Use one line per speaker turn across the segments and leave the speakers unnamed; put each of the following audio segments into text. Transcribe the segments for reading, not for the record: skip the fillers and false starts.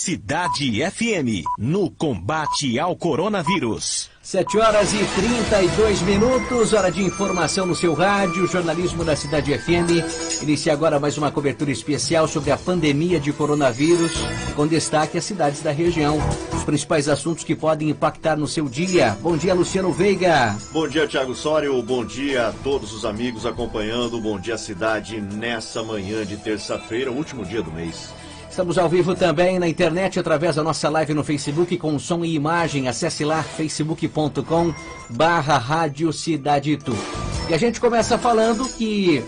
Cidade FM, no combate ao coronavírus.
7h32, hora de informação no seu rádio, jornalismo da Cidade FM. Inicia agora mais uma cobertura especial sobre a pandemia de coronavírus, com destaque às cidades da região. Os principais assuntos que podem impactar no seu dia. Bom dia, Luciano Veiga.
Bom dia, Thiago Sório. Bom dia a todos os amigos acompanhando. Bom dia, cidade, nessa manhã de terça-feira, último dia do mês.
Estamos ao vivo também na internet através da nossa live no Facebook com som e imagem. Acesse lá facebook.com/Rádio Cidade Itu. E a gente começa falando que,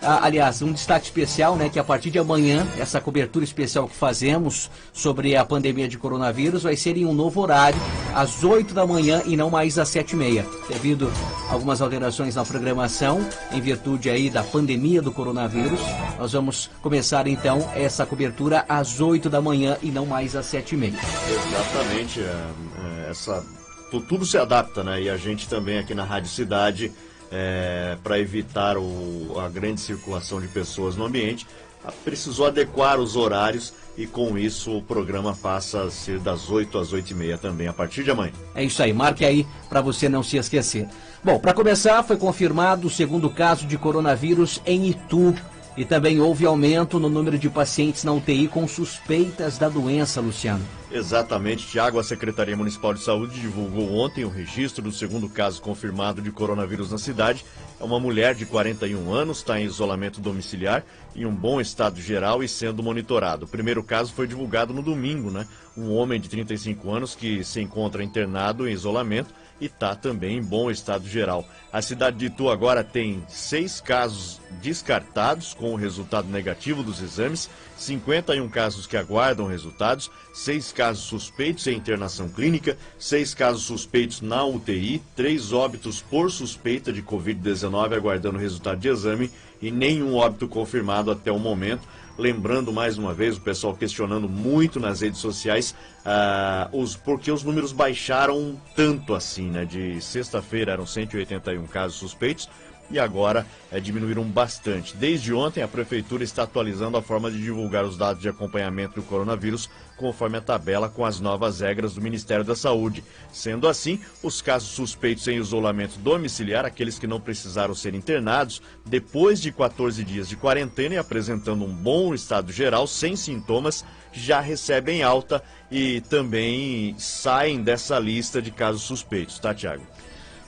aliás, um destaque especial, né, que a partir de amanhã, essa cobertura especial que fazemos sobre a pandemia de coronavírus vai ser em um novo horário, às 8 da manhã e não mais às 7h30, devido a algumas alterações na programação, em virtude aí da pandemia do coronavírus. Nós vamos começar então essa cobertura às 8 da manhã e não mais às 7h30.
Exatamente, tudo se adapta, né? E a gente também aqui na Rádio Cidade, para evitar a grande circulação de pessoas no ambiente, precisou adequar os horários e com isso o programa passa a ser das 8 às 8h30 também, a partir de amanhã.
É isso aí, marque aí para você não se esquecer. Bom, para começar, foi confirmado o segundo caso de coronavírus em Itu. E também houve aumento no número de pacientes na UTI com suspeitas da doença, Luciano.
Exatamente, Tiago. A Secretaria Municipal de Saúde divulgou ontem o registro do segundo caso confirmado de coronavírus na cidade. É uma mulher de 41 anos, está em isolamento domiciliar, em um bom estado geral e sendo monitorado. O primeiro caso foi divulgado no domingo, né? Um homem de 35 anos que se encontra internado em isolamento e está também em bom estado geral. A cidade de Itu agora tem 6 casos descartados com o resultado negativo dos exames, 51 casos que aguardam resultados, 6 casos suspeitos em internação clínica, 6 casos suspeitos na UTI, 3 óbitos por suspeita de Covid-19 aguardando resultado de exame e nenhum óbito confirmado até o momento. Lembrando mais uma vez, o pessoal questionando muito nas redes sociais porque os números baixaram tanto assim, né? De sexta-feira eram 181 casos suspeitos e agora diminuíram bastante. Desde ontem a Prefeitura está atualizando a forma de divulgar os dados de acompanhamento do coronavírus conforme a tabela com as novas regras do Ministério da Saúde. Sendo assim, os casos suspeitos em isolamento domiciliar, aqueles que não precisaram ser internados, depois de 14 dias de quarentena e apresentando um bom estado geral, sem sintomas, já recebem alta e também saem dessa lista de casos suspeitos, tá, Thiago?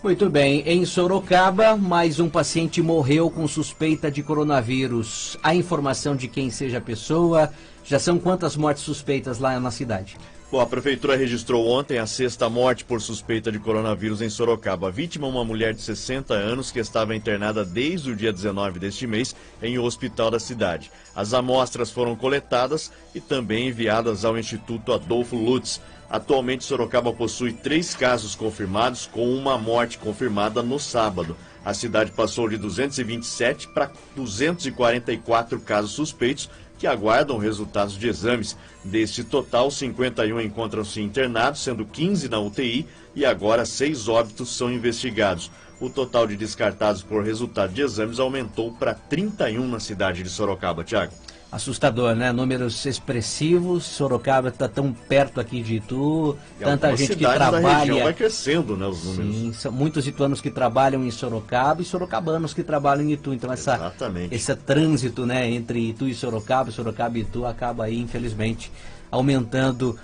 Muito bem, em Sorocaba, mais um paciente morreu com suspeita de coronavírus. Há informação de quem seja a pessoa? Já são quantas mortes suspeitas lá na cidade?
Bom, a Prefeitura registrou ontem a 6ª morte por suspeita de coronavírus em Sorocaba. A vítima é uma mulher de 60 anos que estava internada desde o dia 19 deste mês em um hospital da cidade. As amostras foram coletadas e também enviadas ao Instituto Adolfo Lutz. Atualmente, Sorocaba possui 3 casos confirmados, com uma morte confirmada no sábado. A cidade passou de 227 para 244 casos suspeitos, que aguardam resultados de exames. Deste total, 51 encontram-se internados, sendo 15 na UTI, e agora 6 óbitos são investigados. O total de descartados por resultado de exames aumentou para 31 na cidade de Sorocaba, Thiago.
Assustador, né? Números expressivos. Sorocaba está tão perto aqui de Itu, tanta gente que trabalha.
Da região vai crescendo, né, os números.
Sim, são muitos ituanos que trabalham em Sorocaba e sorocabanos que trabalham em Itu. Então esse trânsito, né, entre Itu e Sorocaba e Itu acaba aí, infelizmente, aumentando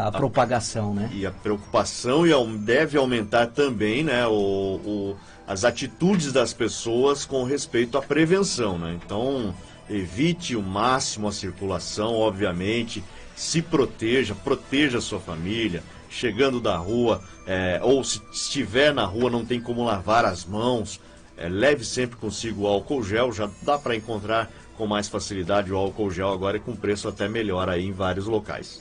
a propagação, né?
E a preocupação deve aumentar também, né, as atitudes das pessoas com respeito à prevenção, né? Então, evite o máximo a circulação, obviamente, se proteja a sua família, chegando da rua, ou se estiver na rua não tem como lavar as mãos, leve sempre consigo o álcool gel, já dá para encontrar com mais facilidade o álcool gel agora e com preço até melhor aí em vários locais.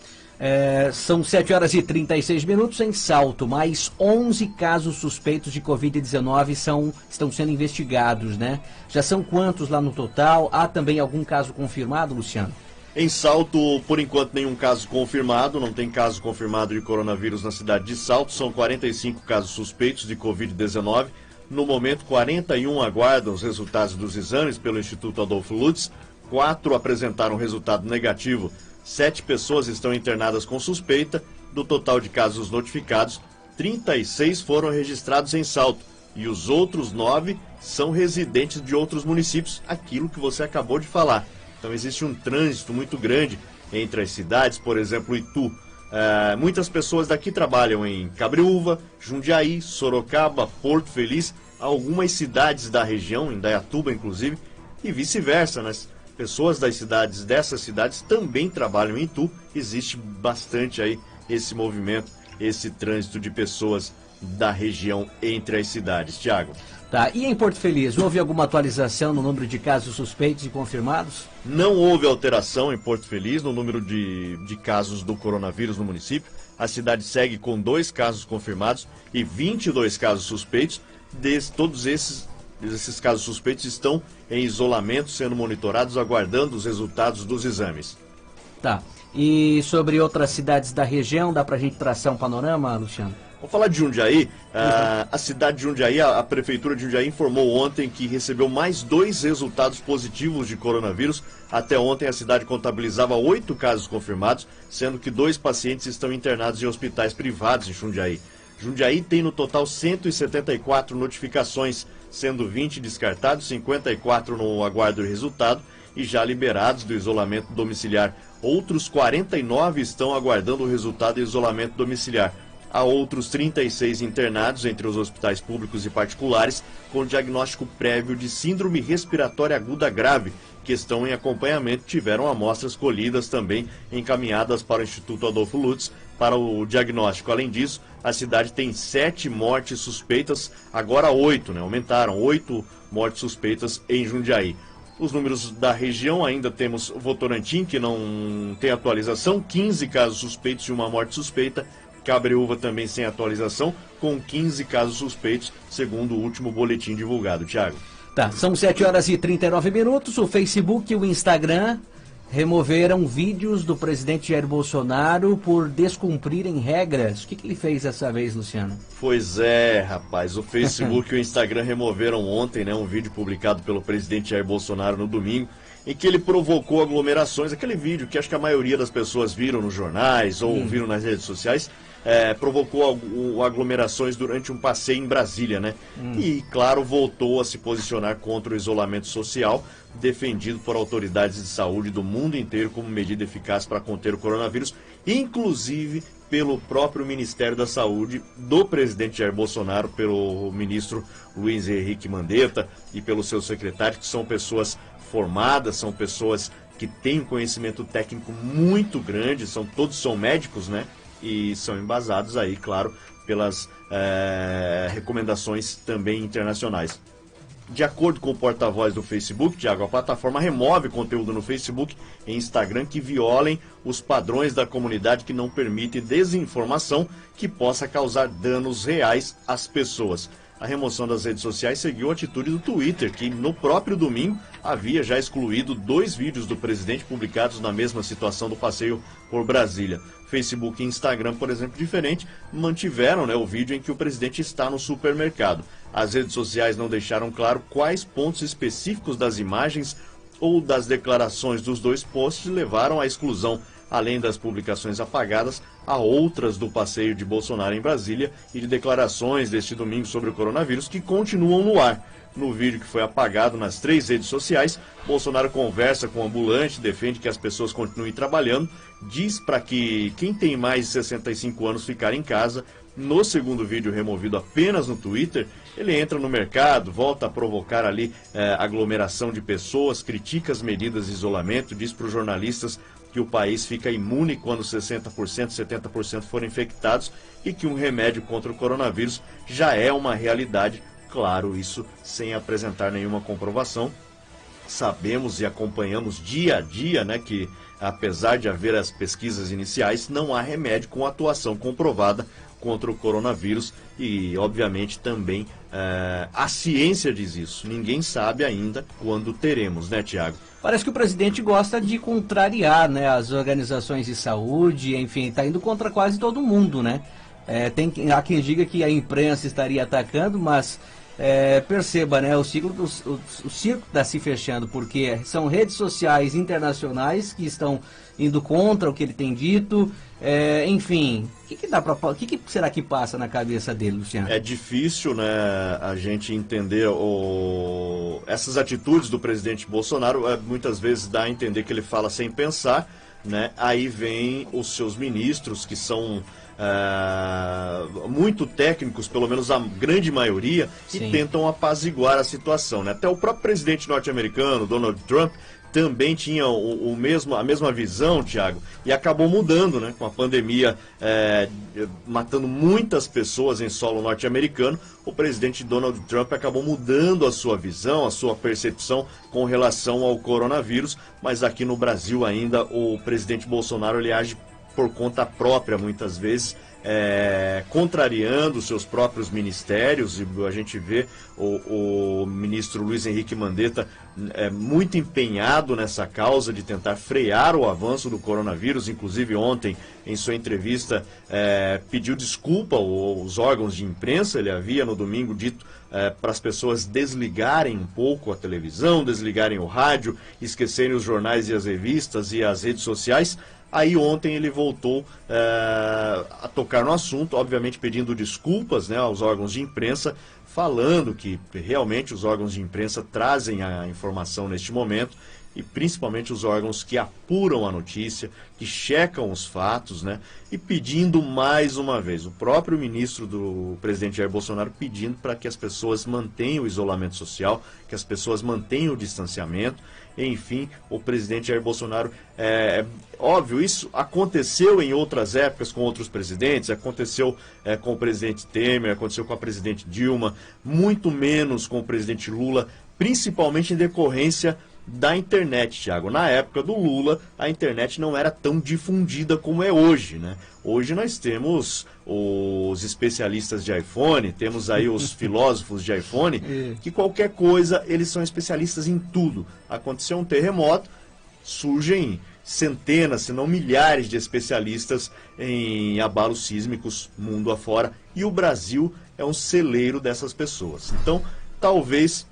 São 7h36 em Salto, mais 11 casos suspeitos de Covid-19 estão sendo investigados, né? Já são quantos lá no total? Há também algum caso confirmado, Luciano?
Em Salto, por enquanto, nenhum caso confirmado, não tem caso confirmado de coronavírus na cidade de Salto, são 45 casos suspeitos de Covid-19. No momento, 41 aguardam os resultados dos exames pelo Instituto Adolfo Lutz, 4 apresentaram resultado negativo 7 pessoas estão internadas com suspeita. Do total de casos notificados, 36 foram registrados em Salto e os outros 9 são residentes de outros municípios, aquilo que você acabou de falar. Então existe um trânsito muito grande entre as cidades, por exemplo, Itu. Muitas pessoas daqui trabalham em Cabreúva, Jundiaí, Sorocaba, Porto Feliz, algumas cidades da região, em Indaiatuba inclusive, e vice-versa, né? Pessoas dessas cidades também trabalham em Itu. Existe bastante aí esse movimento, esse trânsito de pessoas da região entre as cidades. Tiago.
Tá, e em Porto Feliz, houve alguma atualização no número de casos suspeitos e confirmados?
Não houve alteração em Porto Feliz no número de casos do coronavírus no município. A cidade segue com 2 casos confirmados e 22 casos suspeitos. Todos esses casos suspeitos estão em isolamento, sendo monitorados, aguardando os resultados dos exames.
Tá. E sobre outras cidades da região, dá pra gente traçar um panorama, Luciano?
Vamos falar de Jundiaí. A cidade de Jundiaí, a prefeitura de Jundiaí informou ontem que recebeu mais 2 resultados positivos de coronavírus. Até ontem a cidade contabilizava 8 casos confirmados, sendo que 2 pacientes estão internados em hospitais privados em Jundiaí. Jundiaí tem no total 174 notificações, sendo 20 descartados, 54 no aguardo do resultado e já liberados do isolamento domiciliar. Outros 49 estão aguardando o resultado do isolamento domiciliar. Há outros 36 internados entre os hospitais públicos e particulares com diagnóstico prévio de síndrome respiratória aguda grave, que estão em acompanhamento, tiveram amostras colhidas também encaminhadas para o Instituto Adolfo Lutz para o diagnóstico. Além disso, a cidade tem 7 mortes suspeitas, agora 8, né? Aumentaram 8 mortes suspeitas em Jundiaí. Os números da região, ainda temos Votorantim, que não tem atualização, 15 casos suspeitos e 1 morte suspeita. Cabreúva também sem atualização, com 15 casos suspeitos, segundo o último boletim divulgado. Tiago.
Tá, são 7h39. O Facebook e o Instagram removeram vídeos do presidente Jair Bolsonaro por descumprirem regras. O que ele fez dessa vez, Luciano?
Pois é, rapaz, o Facebook e o Instagram removeram ontem, né, um vídeo publicado pelo presidente Jair Bolsonaro no domingo, em que ele provocou aglomerações, aquele vídeo que acho que a maioria das pessoas viram nos jornais ou viram nas redes sociais, provocou aglomerações durante um passeio em Brasília, né? E, claro, voltou a se posicionar contra o isolamento social, defendido por autoridades de saúde do mundo inteiro como medida eficaz para conter o coronavírus, inclusive pelo próprio Ministério da Saúde do presidente Jair Bolsonaro, pelo ministro Luiz Henrique Mandetta e pelos seus secretários, que são pessoas formadas, são pessoas que têm um conhecimento técnico muito grande, todos são médicos, né? E são embasados aí, claro, pelas recomendações também internacionais. De acordo com o porta-voz do Facebook, Tiago, a plataforma remove conteúdo no Facebook e Instagram que violem os padrões da comunidade, que não permite desinformação que possa causar danos reais às pessoas. A remoção das redes sociais seguiu a atitude do Twitter, que no próprio domingo havia já excluído 2 vídeos do presidente publicados na mesma situação do passeio por Brasília. Facebook e Instagram, por exemplo, diferente, mantiveram, né, o vídeo em que o presidente está no supermercado. As redes sociais não deixaram claro quais pontos específicos das imagens ou das declarações dos 2 posts levaram à exclusão. Além das publicações apagadas, há outras do passeio de Bolsonaro em Brasília e de declarações deste domingo sobre o coronavírus que continuam no ar. No vídeo que foi apagado nas 3 redes sociais, Bolsonaro conversa com o ambulante, defende que as pessoas continuem trabalhando, diz para que quem tem mais de 65 anos ficar em casa. No segundo vídeo, removido apenas no Twitter, ele entra no mercado, volta a provocar ali aglomeração de pessoas, critica as medidas de isolamento, diz para os jornalistas que o país fica imune quando 60%, 70% forem infectados e que um remédio contra o coronavírus já é uma realidade. Claro, isso sem apresentar nenhuma comprovação. Sabemos e acompanhamos dia a dia, né, que apesar de haver as pesquisas iniciais, não há remédio com atuação comprovada contra o coronavírus e, obviamente, também a ciência diz isso. Ninguém sabe ainda quando teremos, né, Tiago?
Parece que o presidente gosta de contrariar, né, as organizações de saúde, enfim, está indo contra quase todo mundo, né? Há quem diga que a imprensa estaria atacando, mas perceba, né, o circo está se fechando, porque são redes sociais internacionais que estão indo contra o que ele tem dito. Enfim, o que será que passa na cabeça dele, Luciano?
É difícil, né, a gente entender essas atitudes do presidente Bolsonaro. Muitas vezes dá a entender que ele fala sem pensar, né? Aí vem os seus ministros, que são muito técnicos, pelo menos a grande maioria,
Sim.
e tentam apaziguar a situação, né? Até o próprio presidente norte-americano, Donald Trump, também tinha a mesma visão, Thiago, e acabou mudando, né? Com a pandemia matando muitas pessoas em solo norte-americano, o presidente Donald Trump acabou mudando a sua visão, a sua percepção com relação ao coronavírus, mas aqui no Brasil ainda o presidente Bolsonaro ele age por conta própria, muitas vezes, contrariando seus próprios ministérios, e a gente vê o ministro Luiz Henrique Mandetta muito empenhado nessa causa de tentar frear o avanço do coronavírus. Inclusive ontem, em sua entrevista, pediu desculpa aos órgãos de imprensa. Ele havia no domingo dito para as pessoas desligarem um pouco a televisão, desligarem o rádio, esquecerem os jornais e as revistas e as redes sociais. Aí ontem ele voltou a tocar no assunto, obviamente pedindo desculpas, né, aos órgãos de imprensa, falando que realmente os órgãos de imprensa trazem a informação neste momento, e principalmente os órgãos que apuram a notícia, que checam os fatos, né? E pedindo mais uma vez, o próprio ministro do presidente Jair Bolsonaro pedindo para que as pessoas mantenham o isolamento social, que as pessoas mantenham o distanciamento. Enfim, o presidente Jair Bolsonaro, óbvio, isso aconteceu em outras épocas com outros presidentes, aconteceu com o presidente Temer, aconteceu com a presidente Dilma, muito menos com o presidente Lula, principalmente em decorrência da internet, Thiago. Na época do Lula, a internet não era tão difundida como é hoje, né? Hoje nós temos os especialistas de iPhone, temos aí os filósofos de iPhone, que qualquer coisa, eles são especialistas em tudo. Aconteceu um terremoto, surgem centenas, se não milhares de especialistas em abalos sísmicos mundo afora, e o Brasil é um celeiro dessas pessoas. Então, talvez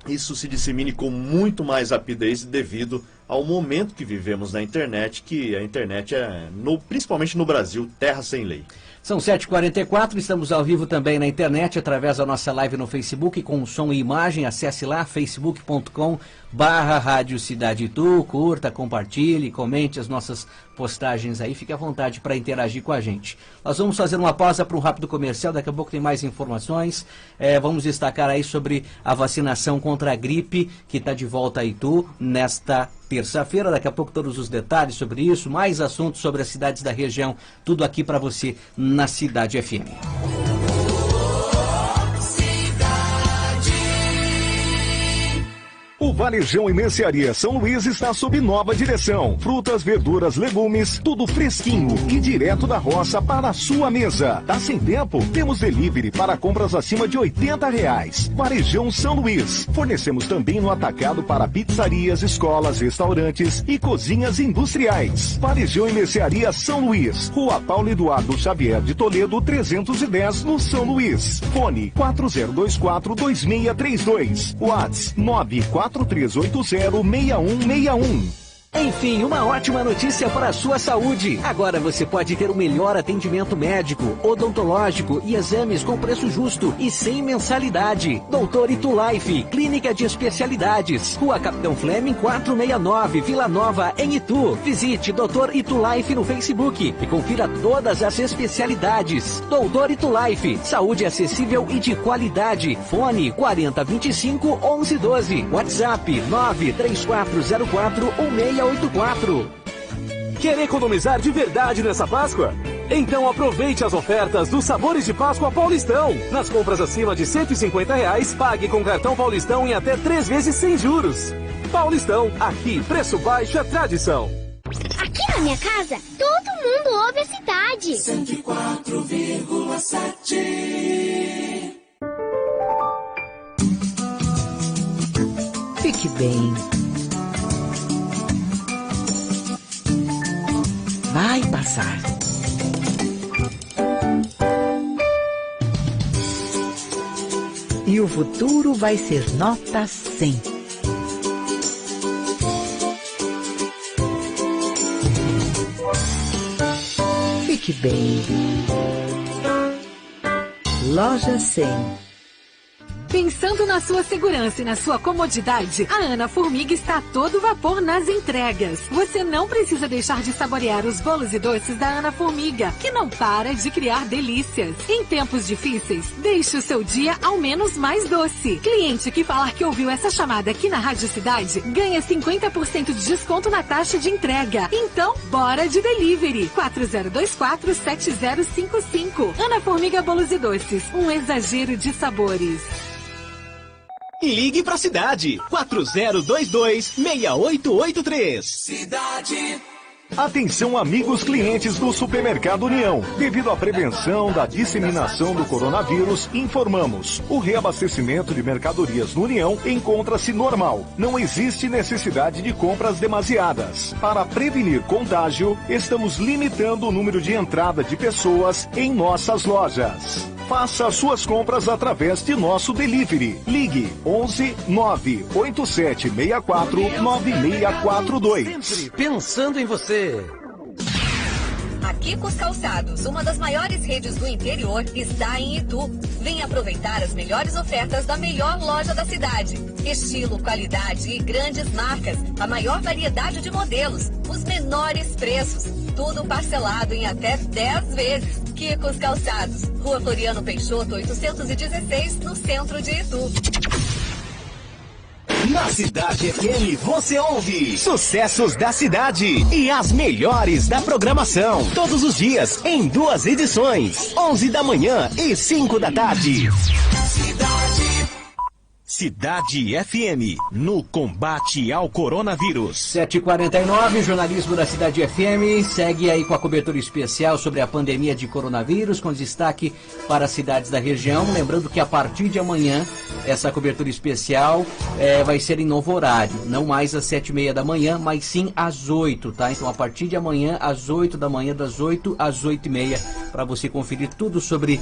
isso se dissemine com muito mais rapidez devido ao momento que vivemos na internet, que a internet principalmente no Brasil, terra sem lei.
São 7h44, estamos ao vivo também na internet, através da nossa live no Facebook, com som e imagem. Acesse lá, facebook.com/Rádio Cidade Itu, curta, compartilhe, comente as nossas postagens aí, fique à vontade para interagir com a gente. Nós vamos fazer uma pausa para um rápido comercial, daqui a pouco tem mais informações. Vamos destacar aí sobre a vacinação contra a gripe, que está de volta a Itu nesta terça-feira. Daqui a pouco todos os detalhes sobre isso, mais assuntos sobre as cidades da região, tudo aqui para você na Cidade FM.
O Varejão e Mercearia São Luís está sob nova direção. Frutas, verduras, legumes, tudo fresquinho e direto da roça para a sua mesa. Tá sem tempo? Temos delivery para compras acima de R$80. Varejão São Luís. Fornecemos também no atacado para pizzarias, escolas, restaurantes e cozinhas industriais. Varejão e Mercearia São Luís. Rua Paulo Eduardo Xavier de Toledo, 310, no São Luís. Fone 4024-2632. WhatsApp 943806161.
Enfim, uma ótima notícia para a sua saúde. Agora você pode ter o melhor atendimento médico, odontológico e exames com preço justo e sem mensalidade. Doutor Itu Life, clínica de especialidades. Rua Capitão Fleming 469, Vila Nova, em Itu. Visite Doutor Itu Life no Facebook e confira todas as especialidades. Doutor Itu Life, saúde acessível e de qualidade. Fone 4025-1112. WhatsApp 93404-1684.
Quer economizar de verdade nessa Páscoa? Então aproveite as ofertas dos Sabores de Páscoa Paulistão. Nas compras acima de R$150, pague com cartão Paulistão em até 3 vezes sem juros. Paulistão, aqui preço baixo é tradição.
Aqui na minha casa, todo mundo ouve a cidade.
104,7.
Fique bem. Vai passar. E o seu futuro vai ser nota 100. Fique bem. Loja 100.
Pensando na sua segurança e na sua comodidade, a Ana Formiga está a todo vapor nas entregas. Você não precisa deixar de saborear os bolos e doces da Ana Formiga, que não para de criar delícias. Em tempos difíceis, deixe o seu dia ao menos mais doce. Cliente que falar que ouviu essa chamada aqui na Rádio Cidade, ganha 50% de desconto na taxa de entrega. Então, bora de delivery. 4024-7055. Ana Formiga Bolos e Doces, um exagero de sabores.
Ligue pra cidade, 4022-6883.
Cidade.
Atenção, amigos clientes do Supermercado União. Devido à prevenção da disseminação do coronavírus, informamos: o reabastecimento de mercadorias no União encontra-se normal. Não existe necessidade de compras demasiadas. Para prevenir contágio, estamos limitando o número de entrada de pessoas em nossas lojas. Faça suas compras através de nosso delivery. Ligue 11 98764 9642.
Sempre pensando em você.
A Kikos Calçados, uma das maiores redes do interior, está em Itu. Venha aproveitar as melhores ofertas da melhor loja da cidade. Estilo, qualidade e grandes marcas. A maior variedade de modelos. Os menores preços. Tudo parcelado em até 10 vezes. Kikos Calçados, Rua Floriano Peixoto, 816, no centro de Itu.
Na Cidade FM você ouve sucessos da cidade e as melhores da programação. Todos os dias, em 2 edições, 11 da manhã e 5 da tarde. Cidade FM, no combate ao coronavírus.
7h49, jornalismo da Cidade FM segue aí com a cobertura especial sobre a pandemia de coronavírus, com destaque para as cidades da região. Lembrando que a partir de amanhã, essa cobertura especial vai ser em novo horário. Não mais às 7h30 da manhã, mas sim às 8, tá? Então, a partir de amanhã, às 8 da manhã, das 8 às 8h30, para você conferir tudo sobre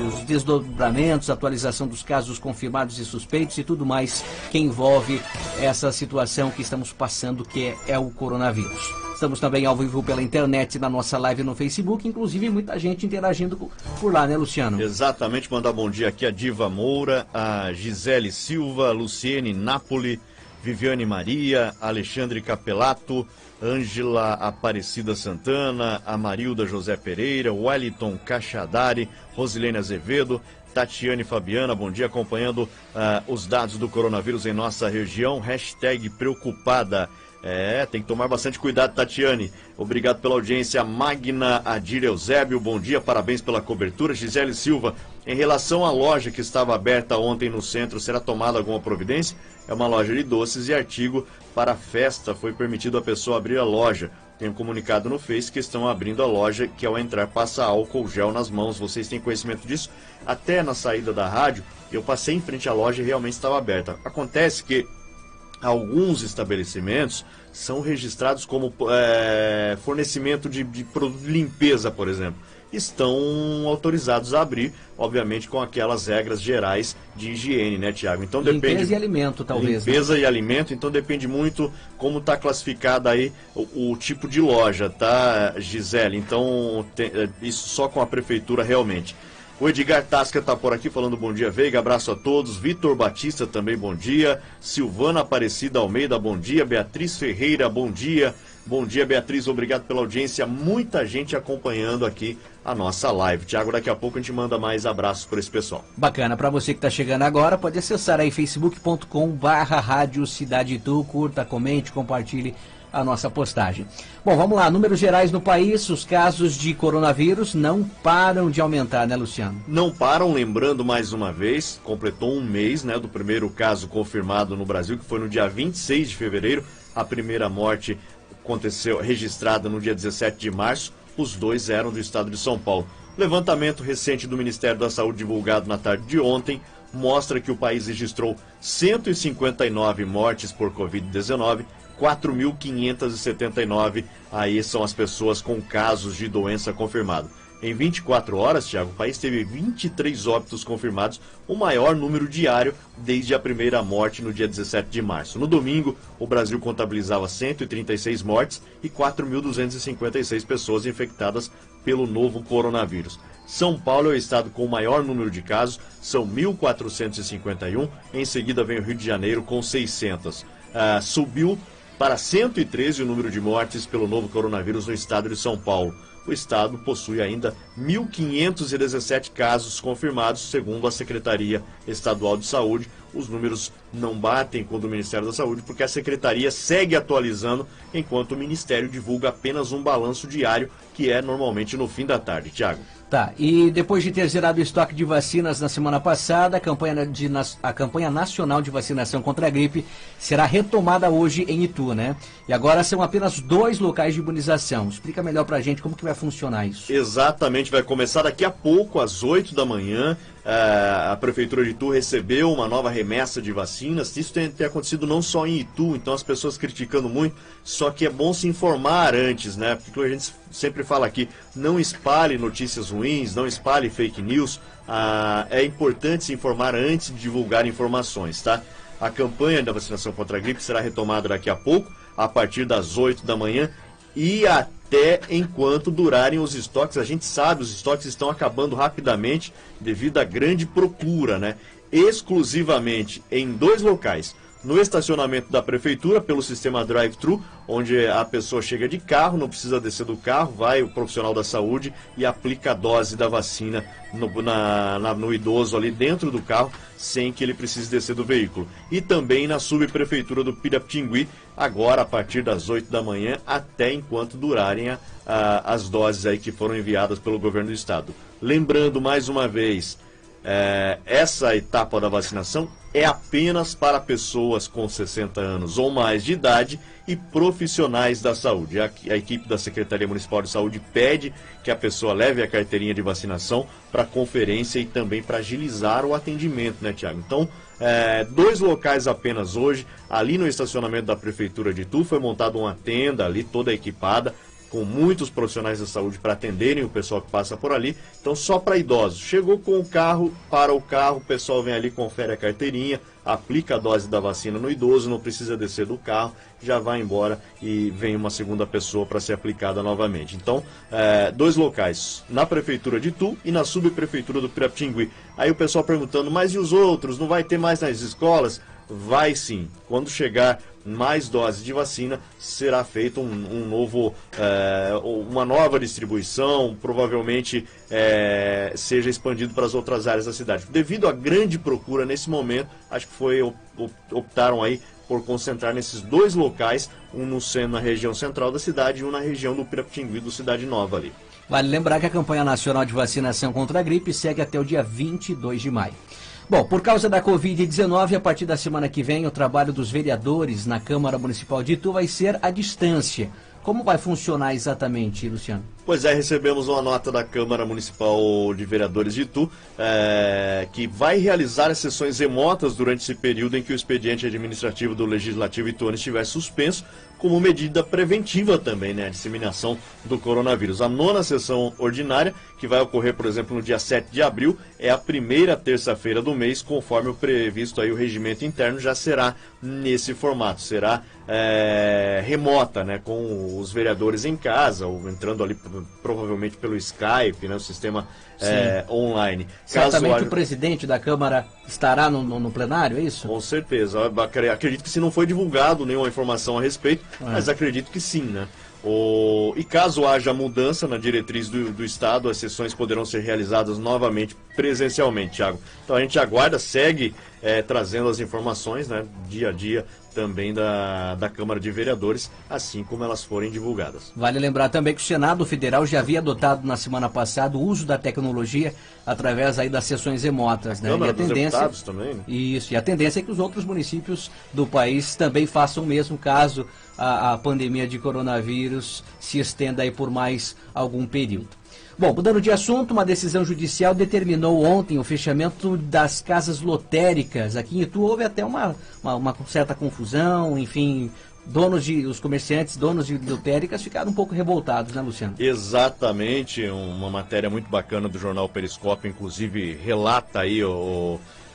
os desdobramentos, atualização dos casos confirmados e suspeitos e tudo mais que envolve essa situação que estamos passando, que é o coronavírus. Estamos também ao vivo pela internet na nossa live no Facebook, inclusive muita gente interagindo por lá, né, Luciano?
Exatamente, mandar bom dia aqui a Diva Moura, a Gisele Silva, Luciene Napoli, Viviane Maria, Alexandre Capelato, Ângela Aparecida Santana, a Marilda José Pereira, Wellington Cachadari, Rosilene Azevedo, Tatiane Fabiana, bom dia, acompanhando os dados do coronavírus em nossa região, #preocupada. Tem que tomar bastante cuidado, Tatiane. Obrigado pela audiência. Magna Adir Eusébio, bom dia, parabéns pela cobertura. Gisele Silva, em relação à loja que estava aberta ontem no centro, será tomada alguma providência? É uma loja de doces e artigo para festa, foi permitido a pessoa abrir a loja. Tem um comunicado no Face que estão abrindo a loja, que ao entrar passa álcool gel nas mãos. Vocês têm conhecimento disso? Até na saída da rádio, eu passei em frente à loja e realmente estava aberta. Acontece que alguns estabelecimentos são registrados como fornecimento de produto de limpeza, por exemplo. Estão autorizados a abrir, obviamente com aquelas regras gerais de higiene, né, Tiago? Então depende.
Limpeza e alimento, talvez.
Limpeza,
né?
E alimento, então depende muito como está classificada aí o tipo de loja, tá, Gisele? Então isso só com a prefeitura realmente. O Edgar Tasca está por aqui falando bom dia, Veiga, abraço a todos. Vitor Batista também bom dia. Silvana Aparecida Almeida, bom dia. Beatriz Ferreira, bom dia. Bom dia, Beatriz, obrigado pela audiência. Muita gente acompanhando aqui a nossa live. Tiago, daqui a pouco a gente manda mais abraços para esse pessoal.
Bacana, para você que está chegando agora, pode acessar aí facebook.com/Rádio Cidade Itu, curta, comente, compartilhe a nossa postagem. Bom, vamos lá, números gerais no país, os casos de coronavírus não param de aumentar, né, Luciano?
Não param, lembrando mais uma vez, completou um mês, né, do primeiro caso confirmado no Brasil, que foi no dia 26 de fevereiro, a primeira morte aconteceu, registrada no dia 17 de março, os dois eram do estado de São Paulo. Levantamento recente do Ministério da Saúde, divulgado na tarde de ontem, mostra que o país registrou 159 mortes por Covid-19, 4.579 aí são as pessoas com casos de doença confirmado. Em 24 horas, Thiago, o país teve 23 óbitos confirmados, o maior número diário desde a primeira morte no dia 17 de março. No domingo, o Brasil contabilizava 136 mortes e 4.256 pessoas infectadas pelo novo coronavírus. São Paulo é o estado com o maior número de casos, são 1.451, em seguida vem o Rio de Janeiro com 600. Subiu para 113 o número de mortes pelo novo coronavírus no estado de São Paulo. O estado possui ainda 1.517 casos confirmados, segundo a Secretaria Estadual de Saúde. Os números não batem com o do Ministério da Saúde, porque a Secretaria segue atualizando, enquanto o Ministério divulga apenas um balanço diário, que é normalmente no fim da tarde. Thiago.
Tá, e depois de ter zerado o estoque de vacinas na semana passada, a campanha nacional de vacinação contra a gripe será retomada hoje em Itu, né? E agora são apenas 2 locais de imunização. Explica melhor pra gente como que vai funcionar isso.
Exatamente, vai começar daqui a pouco, às 8 da manhã. A Prefeitura de Itu recebeu uma nova remessa de vacinas. Isso tem acontecido não só em Itu, então as pessoas criticando muito, só que é bom se informar antes, né? Porque a gente sempre fala aqui, não espalhe notícias ruins, não espalhe fake news. É importante se informar antes de divulgar informações, tá? A campanha da vacinação contra a gripe será retomada daqui a pouco, a partir das 8 da manhã e até enquanto durarem os estoques. A gente sabe, os estoques estão acabando rapidamente devido à grande procura, né? Exclusivamente em 2 locais. No estacionamento da Prefeitura, pelo sistema drive-thru, onde a pessoa chega de carro, não precisa descer do carro, vai o profissional da saúde e aplica a dose da vacina no idoso ali dentro do carro, sem que ele precise descer do veículo. E também na subprefeitura do Pirapitingui, agora a partir das 8 da manhã, até enquanto durarem as doses aí que foram enviadas pelo governo do estado. Lembrando mais uma vez, essa etapa da vacinação é apenas para pessoas com 60 anos ou mais de idade e profissionais da saúde. A equipe da Secretaria Municipal de Saúde pede que a pessoa leve a carteirinha de vacinação para conferência e também para agilizar o atendimento, né, Tiago? Então, 2 locais apenas hoje. Ali no estacionamento da Prefeitura de Itu foi montada uma tenda ali toda equipada, com muitos profissionais da saúde para atenderem o pessoal que passa por ali. Então, só para idosos. Chegou com o carro, para o carro, o pessoal vem ali, confere a carteirinha, aplica a dose da vacina no idoso, não precisa descer do carro, já vai embora e vem uma segunda pessoa para ser aplicada novamente. Então, 2 locais, na Prefeitura de Itu e na Subprefeitura do Pirapitingui. Aí o pessoal perguntando, mas e os outros? Não vai ter mais nas escolas? Vai sim. Quando chegar mais doses de vacina, será feita uma nova distribuição, provavelmente seja expandido para as outras áreas da cidade. Devido à grande procura nesse momento, acho que optaram aí por concentrar nesses 2 locais, um na região central da cidade e um na região do Pirapitingui, do Cidade Nova ali.
Vale lembrar que a campanha nacional de vacinação contra a gripe segue até o dia 22 de maio. Bom, por causa da Covid-19, a partir da semana que vem, o trabalho dos vereadores na Câmara Municipal de Itu vai ser à distância. Como vai funcionar exatamente, Luciano?
Pois é, recebemos uma nota da Câmara Municipal de Vereadores de Itu, que vai realizar as sessões remotas durante esse período em que o expediente administrativo do Legislativo ituano estiver suspenso, como medida preventiva também, né, a disseminação do coronavírus. A 9ª sessão ordinária, que vai ocorrer, por exemplo, no dia 7 de abril, é a primeira terça-feira do mês, conforme o previsto aí o regimento interno, já será nesse formato, será remota, né, com os vereadores em casa, ou entrando ali provavelmente pelo Skype, né, o sistema online.
Certamente o presidente da Câmara estará no plenário, é isso?
Com certeza. Acredito que se não foi divulgado nenhuma informação a respeito, mas acredito que sim, né? E caso haja mudança na diretriz do Estado, as sessões poderão ser realizadas novamente presencialmente, Thiago. Então a gente aguarda, segue trazendo as informações, né, dia a dia também da Câmara de Vereadores, assim como elas forem divulgadas.
Vale lembrar também que o Senado Federal já havia adotado na semana passada o uso da tecnologia através aí das sessões remotas, né?
Câmara dos Deputados também, né?
Isso, e a tendência é que os outros municípios do país também façam o mesmo, caso a pandemia de coronavírus se estenda aí por mais algum período. Bom, mudando de assunto, uma decisão judicial determinou ontem o fechamento das casas lotéricas. Aqui em Itu houve até uma certa confusão, enfim, os comerciantes, donos de lotéricas ficaram um pouco revoltados, né, Luciano?
Exatamente, uma matéria muito bacana do jornal Periscópio, inclusive relata aí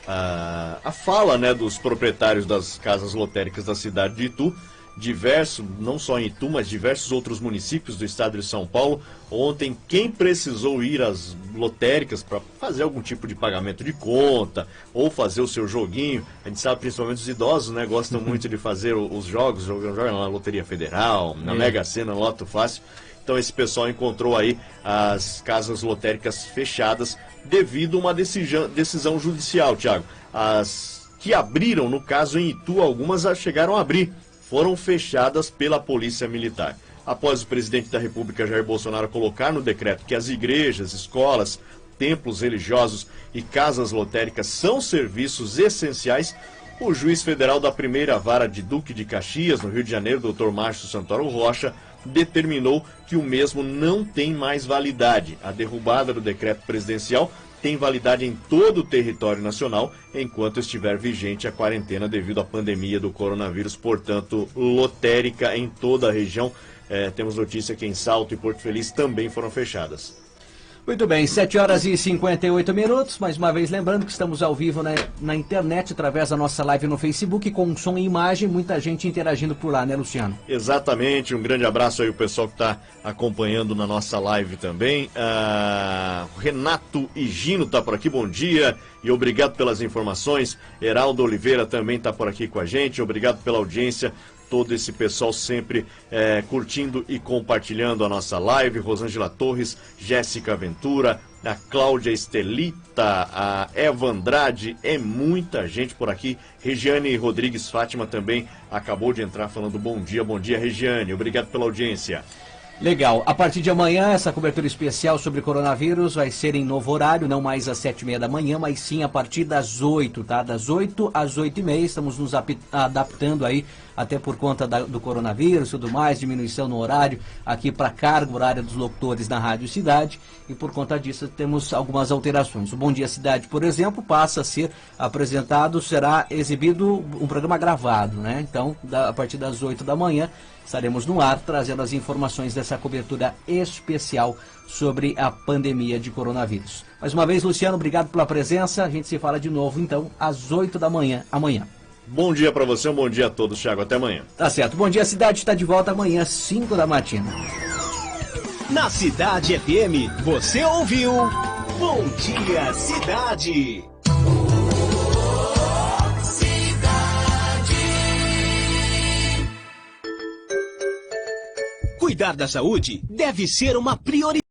a fala, né, dos proprietários das casas lotéricas da cidade de Itu. Não só em Itu, mas diversos outros municípios do estado de São Paulo. Ontem, quem precisou ir às lotéricas para fazer algum tipo de pagamento de conta ou fazer o seu joguinho, a gente sabe principalmente os idosos, né, gostam muito de fazer os jogos, jogam na Loteria Federal, na Mega Sena, Loto Fácil. Então esse pessoal encontrou aí as casas lotéricas fechadas devido a uma decisão judicial, Thiago. As que abriram, no caso em Itu, algumas já chegaram a abrir, foram fechadas pela Polícia Militar. Após o presidente da República, Jair Bolsonaro, colocar no decreto que as igrejas, escolas, templos religiosos e casas lotéricas são serviços essenciais, o juiz federal da primeira vara de Duque de Caxias, no Rio de Janeiro, Dr. Márcio Santoro Rocha, determinou que o mesmo não tem mais validade. A derrubada do decreto presidencial tem validade em todo o território nacional, enquanto estiver vigente a quarentena devido à pandemia do coronavírus, portanto, lotérica em toda a região. Temos notícia que em Salto e Porto Feliz também foram fechadas.
Muito bem, 7 horas e 58 minutos. Mais uma vez lembrando que estamos ao vivo na internet, através da nossa live no Facebook, com som e imagem, muita gente interagindo por lá, né, Luciano?
Exatamente, um grande abraço aí ao pessoal que está acompanhando na nossa live também. Renato Higino está por aqui, bom dia e obrigado pelas informações. Heraldo Oliveira também está por aqui com a gente, obrigado pela audiência. Todo esse pessoal sempre curtindo e compartilhando a nossa live. Rosângela Torres, Jéssica Ventura, a Cláudia Estelita, a Eva Andrade, muita gente por aqui. Regiane Rodrigues Fátima também acabou de entrar falando bom dia Regiane, obrigado pela audiência.
Legal, a partir de amanhã essa cobertura especial sobre coronavírus vai ser em novo horário, não mais às 7h30 da manhã, mas sim a partir das 8, tá? Das 8 às 8h30, estamos nos adaptando aí, até por conta do coronavírus e tudo mais, diminuição no horário aqui para carga horária dos locutores na Rádio Cidade, e por conta disso temos algumas alterações. O Bom Dia Cidade, por exemplo, passa a ser apresentado, será exibido um programa gravado, né? Então, a partir das 8 da manhã, estaremos no ar trazendo as informações dessa cobertura especial sobre a pandemia de coronavírus. Mais uma vez, Luciano, obrigado pela presença. A gente se fala de novo, então, às 8 da manhã, amanhã.
Bom dia para você, um bom dia a todos, Thiago. Até amanhã.
Tá certo. Bom Dia Cidade está de volta amanhã, às 5 da matina.
Na Cidade FM, você ouviu Bom Dia Cidade. Cuidar da saúde deve ser uma prioridade.